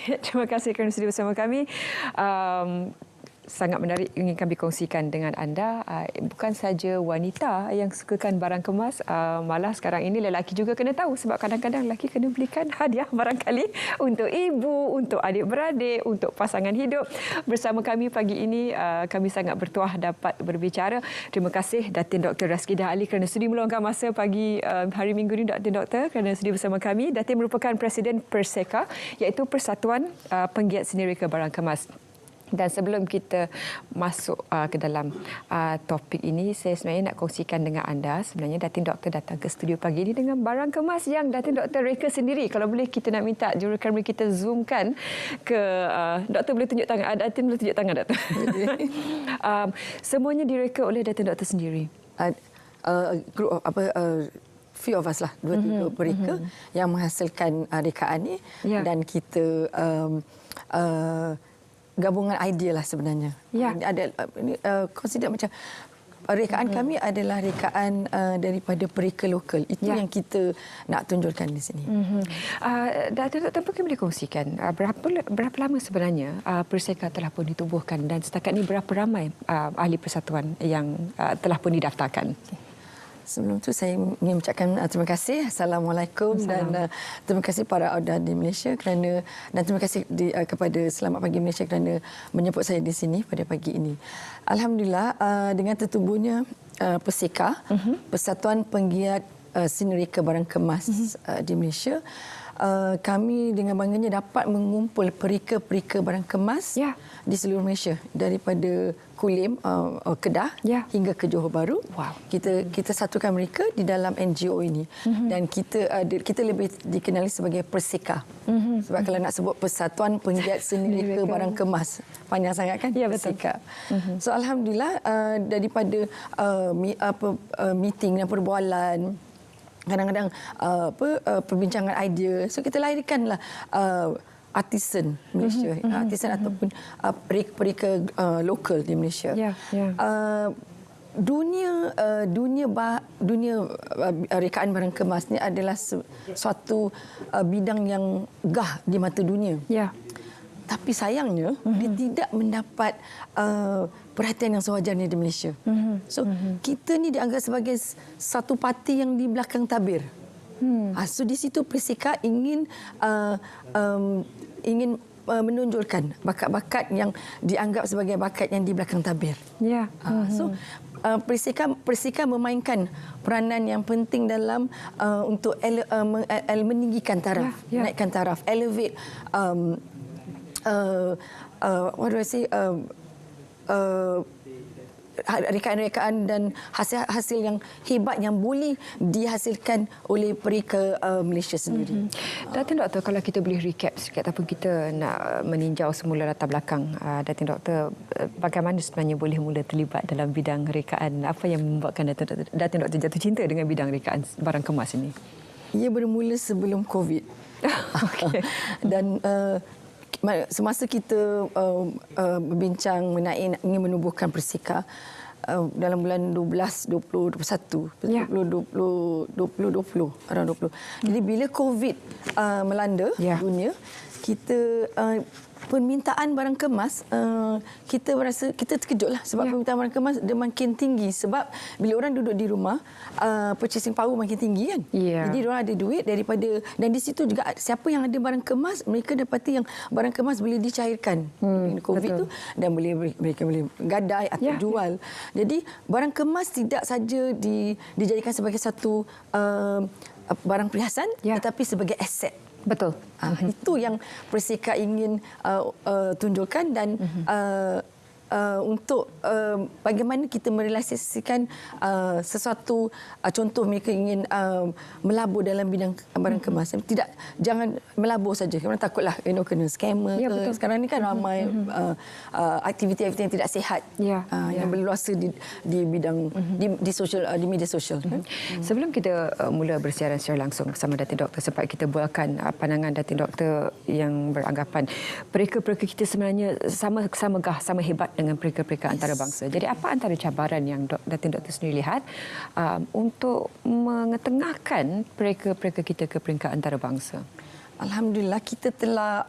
Terima kasih kerana sudi bersama kami. Sangat menarik ingin kami kongsikan dengan anda. Bukan saja wanita yang sukakan barang kemas, malah sekarang ini lelaki juga kena tahu, sebab kadang-kadang lelaki kena belikan hadiah barangkali untuk ibu, untuk adik-beradik, untuk pasangan hidup. Bersama kami pagi ini, kami sangat bertuah dapat berbicara. Terima kasih Datin Dr. Raskidah Ali kerana sudi meluangkan masa pagi hari Minggu ini, Datin Doktor, kerana sudi bersama kami. Datin merupakan Presiden Perseka, iaitu Persatuan Penggiat Seni Reka Barang Kemas. Dan sebelum kita masuk ke dalam topik ini, saya sebenarnya nak kongsikan dengan anda. Sebenarnya Datin Doktor datang ke studio pagi ini dengan barang kemas yang Datin Doktor reka sendiri. Kalau boleh kita nak minta jurukamera kita zoomkan ke... Doktor boleh tunjuk tangan. Datin boleh tunjuk tangan, Doktor. Semuanya direka oleh Datin Doktor sendiri. Few of us lah, 2-3 mereka yang menghasilkan rekaan ni. Dan kita... gabungan idea lah sebenarnya. Ada consider macam rekaan kami adalah rekaan daripada pereka lokal. Itu yang kita nak tunjukkan di sini. Doktor mungkin boleh kongsikan berapa lama sebenarnya Perseka telah pun ditubuhkan dan setakat ini berapa ramai ahli persatuan yang telah pun didaftarkan? Sebelum itu saya ingin mengucapkan terima kasih. Assalamualaikum. Dan terima kasih para audiens di Malaysia kerana, dan terima kasih kepada Selamat Pagi Malaysia kerana menyebut saya di sini pada pagi ini. Alhamdulillah, dengan tertubuhnya Perseka, Persatuan Penggiat Seni Reka Barang Kemas di Malaysia, kami dengan bangganya dapat mengumpul pereka-pereka barang kemas di seluruh Malaysia, daripada Kulim, Kedah hingga ke Johor Bahru. Kita satukan mereka di dalam NGO ini. Dan kita lebih dikenali sebagai Perseka. Sebab kalau nak sebut Persatuan Penggiat Seni Reka Barang Kemas, panjang sangat kan? Perseka. So alhamdulillah, daripada meeting dan perbualan, kadang-kadang perbincangan idea, so kita lahirkanlah artisan Malaysia, artisan ataupun pereka lokal di Malaysia. Dunia rekaan barang kemas ni adalah suatu bidang yang gah di mata dunia. Tapi sayangnya dia tidak mendapat perhatian yang sewajarnya di Malaysia. So kita ni dianggap sebagai satu parti yang di belakang tabir. So di situ Perseka ingin menonjolkan bakat-bakat yang dianggap sebagai bakat yang di belakang tabir. So Perseka memainkan peranan yang penting dalam untuk meninggikan taraf, naikkan taraf, elevate what do I say, rekaan-rekaan dan hasil-hasil yang hebat yang boleh dihasilkan oleh pereka Malaysia sendiri. Datin Doktor, kalau kita boleh recap sikit ataupun kita nak meninjau semula latar belakang Datin Doktor, bagaimana sebenarnya boleh mula terlibat dalam bidang rekaan? Apa yang membuatkan Datin Doktor jatuh cinta dengan bidang rekaan barang kemas ini? Ia bermula sebelum COVID. Dan semasa kita berbincang mengenai ingin menubuhkan Perseka dalam bulan 12, 20, 21, 2020, around 20. Jadi bila COVID melanda dunia, kita permintaan barang kemas, kita berasa kita terkejutlah sebab permintaan barang kemas dia makin tinggi, sebab bila orang duduk di rumah, purchasing power makin tinggi kan. Jadi orang ada duit daripada, dan di situ juga siapa yang ada barang kemas, mereka dapati yang barang kemas boleh dicairkan COVID tu, dan mereka boleh gadai atau jual. Jadi barang kemas tidak saja dijadikan sebagai satu barang perhiasan, tetapi sebagai aset. Betul. Itu yang Perseka ingin tunjukkan, dan untuk bagaimana kita merealisasikan sesuatu, contoh mereka ingin melabur dalam bidang barang kemas. Jangan melabur saja. Orang takutlah kena scammer. Sekarang ni kan ramai aktiviti-aktiviti yang tidak sihat yang berluasa di bidang di media sosial. Sebelum kita mula bersiaran secara langsung bersama Datin Doktor, sempat kita bualkan pandangan Datin Doktor yang beranggapan pereka-pereka kita sebenarnya sama gah, sama hebat dengan pereka-pereka antarabangsa. Jadi apa antara cabaran yang Datin Doktor sendiri lihat untuk mengetengahkan pereka-pereka kita ke peringkat antarabangsa? Alhamdulillah kita telah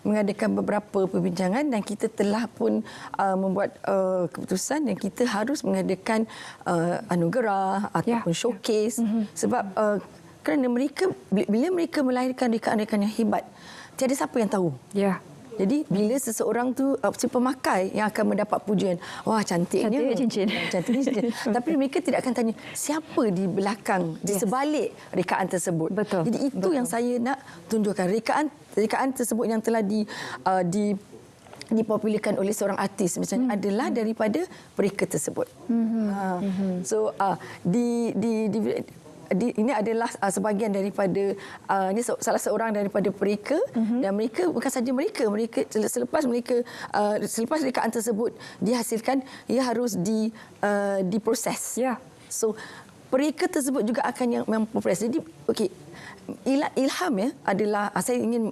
mengadakan beberapa perbincangan dan kita telah pun membuat keputusan dan kita harus mengadakan anugerah ataupun showcase sebab kerana mereka bila mereka melahirkan rekaan-rekaan yang hebat, tiada siapa yang tahu. Ya. Jadi bila seseorang tu si pemakai yang akan mendapat pujian, wah cantiknya cincin. Cantiknya cincin. Tapi mereka tidak akan tanya siapa di belakang, di sebalik rekaan tersebut. Betul. Jadi itu yang saya nak tunjukkan. Rekaan tersebut yang telah dipopularkan oleh seorang artis misalnya adalah daripada mereka tersebut. So ini adalah sebahagian daripada ini salah seorang daripada mereka dan mereka bukan saja mereka selepas rekaan tersebut dihasilkan, ia harus diproses. Ya. So mereka tersebut juga akan yang memproses. Jadi okey, ilham ya adalah saya ingin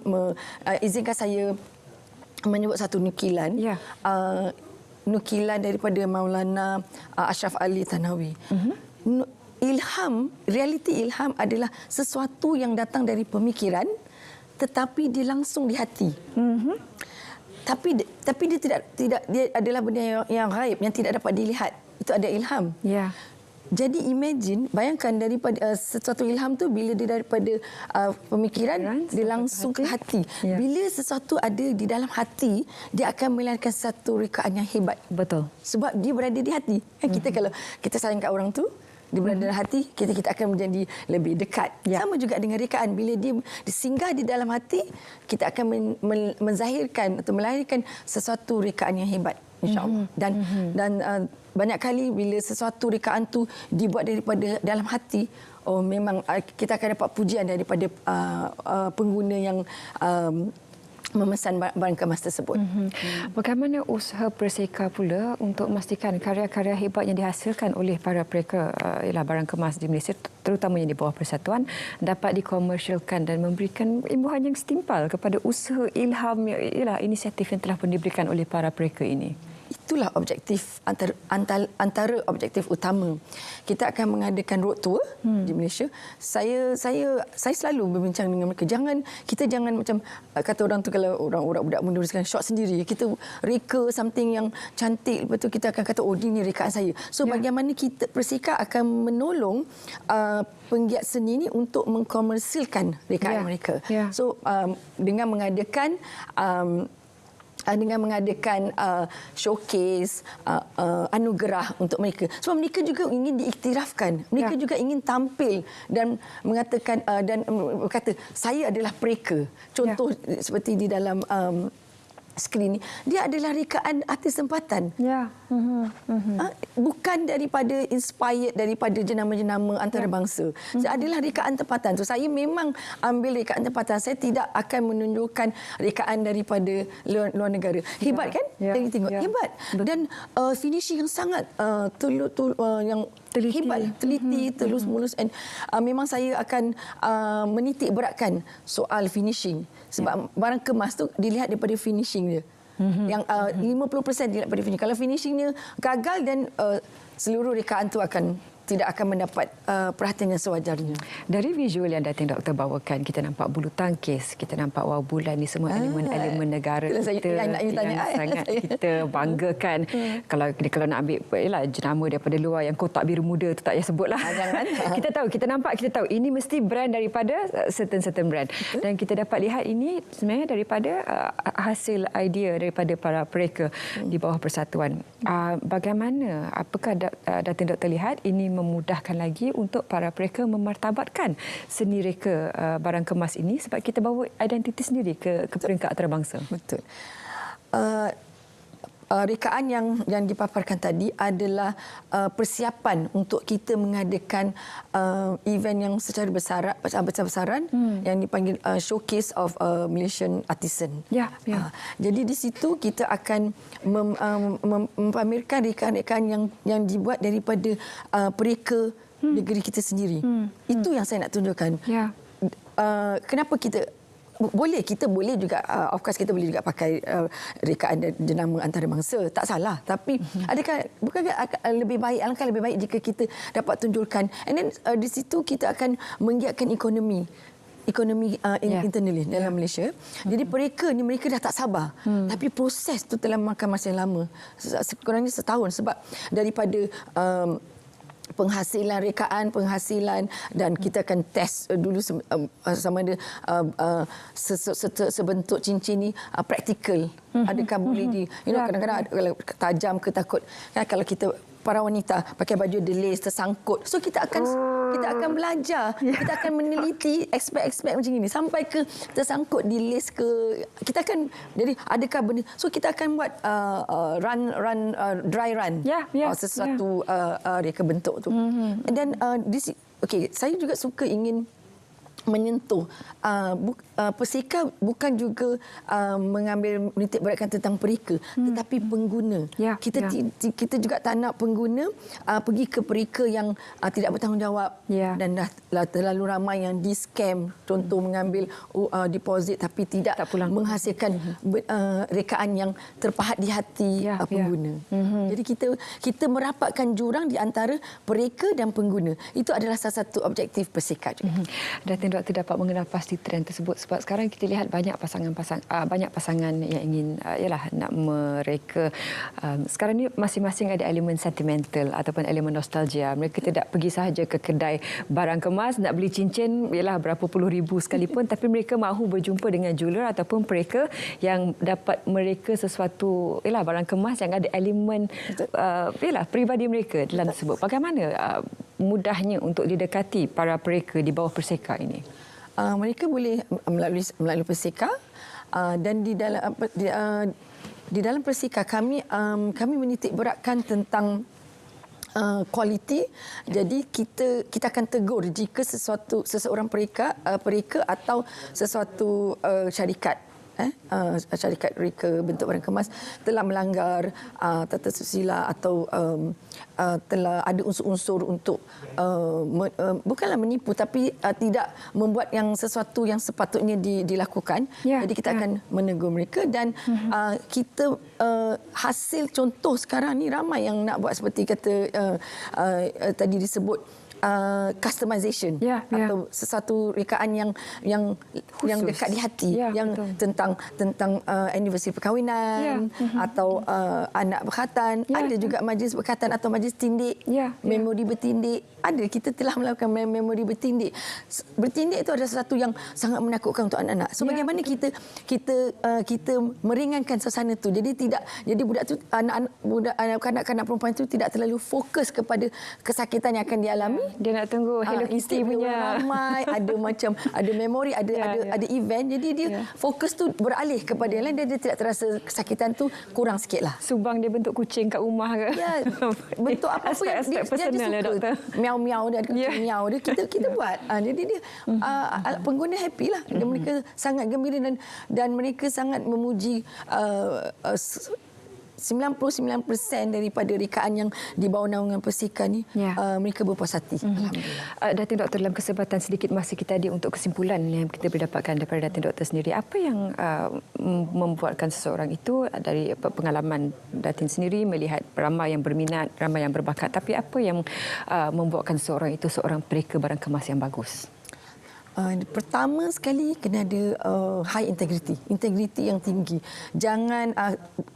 izinkan saya menyebut satu nukilan. Ya. Nukilan daripada Maulana Ashraf Ali Thanhawi. Realiti ilham adalah sesuatu yang datang dari pemikiran tetapi dia langsung di hati. Tapi dia adalah benda yang gaib yang tidak dapat dilihat. Itu ada ilham. Ya. Jadi bayangkan daripada sesuatu ilham tu bila dia daripada pemikiran dia langsung ke hati. Ya. Bila sesuatu ada di dalam hati, dia akan melahirkan satu rekaan yang hebat. Betul. Sebab dia berada di hati. Kita kalau kita sayang kat orang tu, dia berada dalam hati, kita akan menjadi lebih dekat. Ya. Sama juga dengan rekaan. Bila dia singgah di dalam hati, kita akan menzahirkan atau melahirkan sesuatu rekaan yang hebat, insya-Allah. Dan banyak kali bila sesuatu rekaan tu dibuat daripada dalam hati, memang kita akan dapat pujian daripada pengguna yang memesan barang kemas tersebut. Bagaimana usaha Perseka pula untuk memastikan karya-karya hebat yang dihasilkan oleh para pereka barang kemas di Malaysia, terutamanya di bawah persatuan, dapat dikomersialkan dan memberikan imbuhan yang setimpal kepada usaha ilham inisiatif yang telah pun diberikan oleh para pereka ini? Itulah objektif antara objektif utama. Kita akan mengadakan road tour di Malaysia. Saya selalu berbincang dengan mereka. Kita jangan macam kata orang tu, kalau orang budak menuliskan shot sendiri, kita reka something yang cantik, lepas tu kita akan kata ini rekaan saya. So bagaimana kita Perseka akan menolong penggiat seni ini untuk mengkomersilkan rekaan mereka. So dengan mengadakan showcase, anugerah untuk mereka. Sebab mereka juga ingin diiktirafkan. Mereka juga ingin tampil dan mengatakan dan berkata saya adalah pereka. Contoh seperti di dalam skrin ini, dia adalah rekaan artis tempatan. Bukan daripada inspired daripada jenama-jenama antarabangsa. Adalah rekaan tempatan. So saya memang ambil rekaan tempatan. Saya tidak akan menunjukkan rekaan daripada luar negara. Hebat kan? Kita tengok hebat. Dan finishing yang sangat yang hebat, teliti, terus mulus. And memang saya akan menitik beratkan soal finishing. Sebab barang kemas tu dilihat daripada finishing dia. Yang 50% dilihat daripada finishing. Kalau finishingnya gagal, dan seluruh rekaan tu tidak akan mendapat perhatian yang sewajarnya. Dari visual yang Datin Doktor bawakan, kita nampak bulu tangkis, kita nampak wawah bulan, ni semua elemen-elemen negara kita yang sangat kita banggakan. Kalau nak ambil jenama daripada luar yang kotak biru muda tu tak payah sebutlah. Kita tahu ini mesti brand daripada certain brand. Dan kita dapat lihat ini sebenarnya daripada hasil idea daripada para pereka di bawah persatuan. Bagaimana, apakah Datin Doktor lihat ini memudahkan lagi untuk para pereka memartabatkan seni reka barang kemas ini, sebab kita bawa identiti sendiri ke peringkat antarabangsa? Betul. Rekaan yang dipaparkan tadi adalah persiapan untuk kita mengadakan event yang secara besar-besaran yang dipanggil Showcase of Malaysian Artisan. Jadi di situ kita akan mempamerkan rekaan-rekaan yang dibuat daripada pereka negeri kita sendiri. Itu yang saya nak tunjukkan. Kenapa kita boleh juga, of course kita boleh juga pakai rekaan jenama antarabangsa, tak salah, tapi bukankah lebih baik jika kita dapat tunjukkan, and then di situ kita akan menggiatkan ekonomi ekonomi internally dalam Malaysia. Jadi mereka dah tak sabar. Tapi proses tu telah memakan masa yang lama. Sekurangnya setahun sebab daripada penghasilan dan kita akan test dulu sama ada sebentuk cincin ni praktikal. Adakah boleh kadang-kadang kalau tajam ke takut kalau kita para wanita pakai baju ada lace tersangkut. So kita akan belajar, kita akan meneliti aspek-aspek macam ini sampai ke tersangkut di lace ke kita akan jadi adakah benda. So kita akan buat dry run. Sesuatu reka bentuk tu. Dan saya juga suka ingin menyentuh persika bukan juga menitik beratkan tentang pereka tetapi pengguna. Kita juga tak nak pengguna pergi ke pereka yang tidak bertanggungjawab dan dah terlalu ramai yang di-scam, contoh mengambil deposit tapi tidak menghasilkan rekaan yang terpahat di hati pengguna. Jadi kita merapatkan jurang di antara pereka dan pengguna. Itu adalah salah satu objektif persika juga. Datin Doktor dapat mengenal pasti trend tersebut sebab sekarang kita lihat banyak pasangan yang ingin nak mereka sekarang ni masing-masing ada elemen sentimental ataupun elemen nostalgia. Mereka tidak pergi sahaja ke kedai barang kemas nak beli cincin berapa puluh ribu sekalipun tapi mereka mahu berjumpa dengan jeweler ataupun pereka yang dapat mereka sesuatu barang kemas yang ada elemen peribadi mereka dalam tersebut. Bagaimana mudahnya untuk didekati para pereka di bawah Perseka ini? Mereka boleh melalui Perseka dan di dalam Perseka kami menitik beratkan tentang kualiti. Jadi kita akan tegur jika seseorang pereka atau sesuatu syarikat reka bentuk barang kemas telah melanggar tata susila atau telah ada unsur-unsur untuk bukanlah menipu tapi tidak membuat yang sesuatu yang sepatutnya dilakukan. Jadi kita akan menegur mereka dan kita hasil contoh sekarang ni ramai yang nak buat seperti kata tadi disebut customization atau sesuatu rekaan yang dekat di hati yang betul. tentang anniversary perkahwinan atau anak berkhatan, ada juga majlis berkhatan atau majlis tindik, memori bertindik. Kita telah melakukan memori bertindik. Bertindik itu adalah sesuatu yang sangat menakutkan untuk anak-anak. So bagaimana kita meringankan suasana tu. Jadi budak tu kanak-kanak perempuan itu tidak terlalu fokus kepada kesakitan yang akan dialami. Dia nak tunggu Hello Kitty punya ramai, ada memori, ada event. Jadi dia fokus tu beralih kepada yang lain dan dia tidak terasa kesakitan tu kurang sikitlah. Subang dia bentuk kucing kat rumah ke? Ya, bentuk apa-apa yang dia suka. Miau-miau dia, miau dia kita buat. Jadi dia pengguna happy lah. Dan mereka sangat gembira dan mereka sangat memuji 99% daripada rekaan yang di bawah naungan Perseka ni mereka berpuas hati. Alhamdulillah. Datin Doktor, dalam kesempatan sedikit masa kita ada untuk kesimpulan yang kita boleh dapatkan daripada Datin Doktor sendiri, apa yang membuatkan seseorang itu dari pengalaman Datin sendiri melihat ramai yang berminat, ramai yang berbakat, tapi apa yang membuatkan seseorang itu seorang pereka barang kemas yang bagus? Pertama sekali kena ada high integriti yang tinggi. Jangan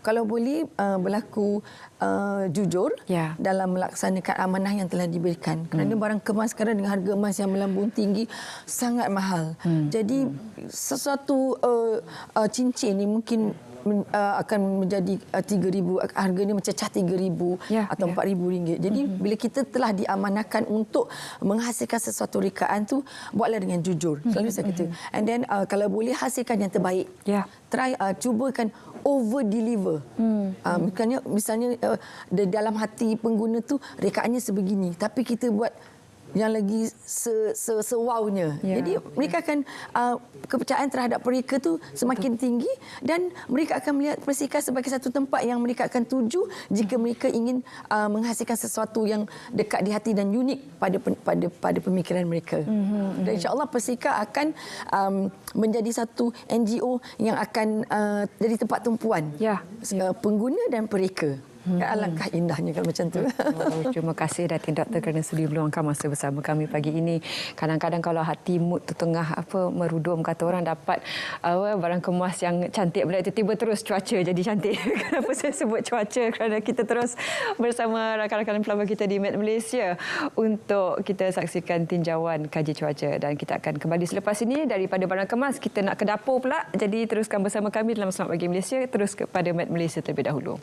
kalau boleh berlaku jujur dalam melaksanakan amanah yang telah diberikan. Kerana barang kemas sekarang dengan harga emas yang melambung tinggi sangat mahal. Jadi sesuatu cincin ni mungkin akan menjadi 3,000, harganya mencecah 3,000 atau 4,000 ringgit. Jadi bila kita telah diamanahkan untuk menghasilkan sesuatu rekaan tu, buatlah dengan jujur. Selalu saya kata. And then kalau boleh hasilkan yang terbaik. Try cubakan over deliver. Misalnya dalam hati pengguna tu rekaannya sebegini, tapi kita buat yang lagi sewaunya. Jadi mereka akan kepercayaan terhadap mereka tu semakin tinggi dan mereka akan melihat Perseka sebagai satu tempat yang mereka akan tuju jika mereka ingin menghasilkan sesuatu yang dekat di hati dan unik pada pemikiran mereka. Dan insya-Allah Perseka akan menjadi satu NGO yang akan jadi tempat tumpuan pengguna dan pereka. Alangkah indahnya kalau macam tu. Terima kasih Datin Doktor kerana sudi meluangkan masa bersama kami pagi ini. Kadang-kadang kalau hati mood tu tengah merudum, kata orang dapat barang kemas yang cantik, benda tiba-tiba terus cuaca jadi cantik. Kenapa saya sebut cuaca? Kerana kita terus bersama rakan-rakan pelabur kita di Met Malaysia untuk kita saksikan tinjauan kaji cuaca, dan kita akan kembali selepas ini. Daripada barang kemas kita nak ke dapur pula. Jadi teruskan bersama kami dalam Selamat Pagi Malaysia, terus kepada Met Malaysia terlebih dahulu.